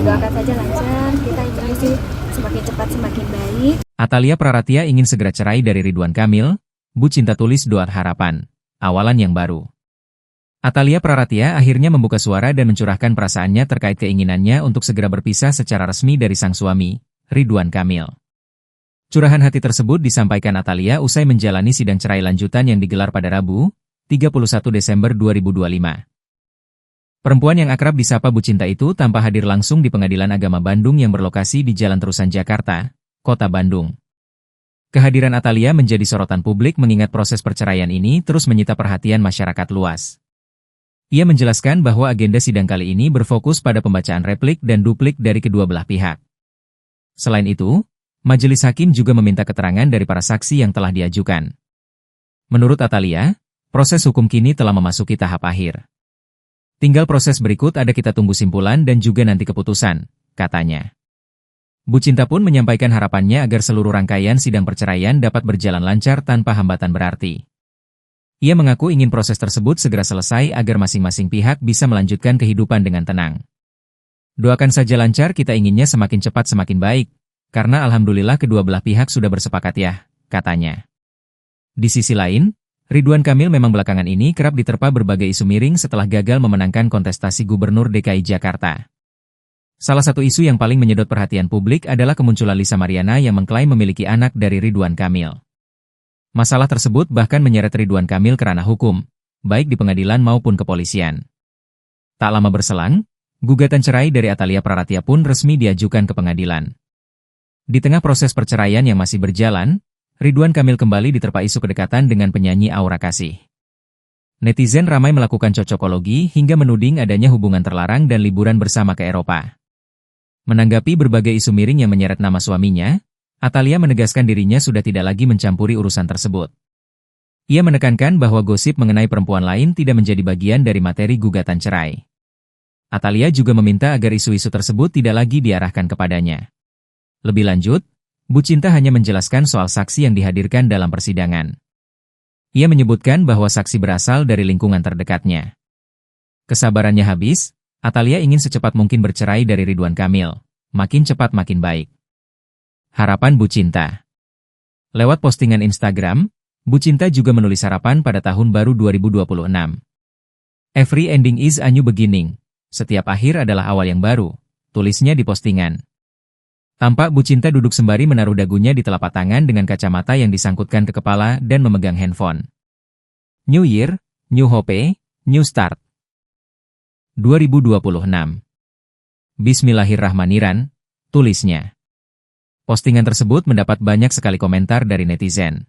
Doakan saja lancar, kita inginnya sih semakin cepat semakin baik. Atalia Praratia ingin segera cerai dari Ridwan Kamil, Bu Cinta tulis doa harapan, awalan yang baru. Atalia Praratia akhirnya membuka suara dan mencurahkan perasaannya terkait keinginannya untuk segera berpisah secara resmi dari sang suami, Ridwan Kamil. Curahan hati tersebut disampaikan Atalia usai menjalani sidang cerai lanjutan yang digelar pada Rabu, 31 Desember 2025. Perempuan yang akrab disapa Bu Cinta itu tanpa hadir langsung di Pengadilan Agama Bandung yang berlokasi di Jalan Terusan Jakarta, Kota Bandung. Kehadiran Atalia menjadi sorotan publik mengingat proses perceraian ini terus menyita perhatian masyarakat luas. Ia menjelaskan bahwa agenda sidang kali ini berfokus pada pembacaan replik dan duplik dari kedua belah pihak. Selain itu, majelis hakim juga meminta keterangan dari para saksi yang telah diajukan. Menurut Atalia, proses hukum kini telah memasuki tahap akhir. Tinggal proses berikut ada kita tunggu simpulan dan juga nanti keputusan, katanya. Bu Cinta pun menyampaikan harapannya agar seluruh rangkaian sidang perceraian dapat berjalan lancar tanpa hambatan berarti. Ia mengaku ingin proses tersebut segera selesai agar masing-masing pihak bisa melanjutkan kehidupan dengan tenang. Doakan saja lancar, kita inginnya semakin cepat semakin baik, karena alhamdulillah kedua belah pihak sudah bersepakat ya, katanya. Di sisi lain, Ridwan Kamil memang belakangan ini kerap diterpa berbagai isu miring setelah gagal memenangkan kontestasi Gubernur DKI Jakarta. Salah satu isu yang paling menyedot perhatian publik adalah kemunculan Lisa Mariana yang mengklaim memiliki anak dari Ridwan Kamil. Masalah tersebut bahkan menyeret Ridwan Kamil ke ranah hukum, baik di pengadilan maupun kepolisian. Tak lama berselang, gugatan cerai dari Atalia Praratia pun resmi diajukan ke pengadilan. Di tengah proses perceraian yang masih berjalan, Ridwan Kamil kembali diterpa isu kedekatan dengan penyanyi Aura Kasih. Netizen ramai melakukan cocokologi hingga menuding adanya hubungan terlarang dan liburan bersama ke Eropa. Menanggapi berbagai isu miring yang menyeret nama suaminya, Atalia menegaskan dirinya sudah tidak lagi mencampuri urusan tersebut. Ia menekankan bahwa gosip mengenai perempuan lain tidak menjadi bagian dari materi gugatan cerai. Atalia juga meminta agar isu-isu tersebut tidak lagi diarahkan kepadanya. Lebih lanjut, Bu Cinta hanya menjelaskan soal saksi yang dihadirkan dalam persidangan. Ia menyebutkan bahwa saksi berasal dari lingkungan terdekatnya. Kesabarannya habis, Atalia ingin secepat mungkin bercerai dari Ridwan Kamil. Makin cepat makin baik. Harapan Bu Cinta. Lewat postingan Instagram, Bu Cinta juga menulis harapan pada tahun baru 2026. Every ending is a new beginning. Setiap akhir adalah awal yang baru, tulisnya di postingan. Tampak Bu Cinta duduk sembari menaruh dagunya di telapak tangan dengan kacamata yang disangkutkan ke kepala dan memegang handphone. New Year, New Hope, New Start. 2026. Bismillahirrahmanirrahim, tulisnya. Postingan tersebut mendapat banyak sekali komentar dari netizen.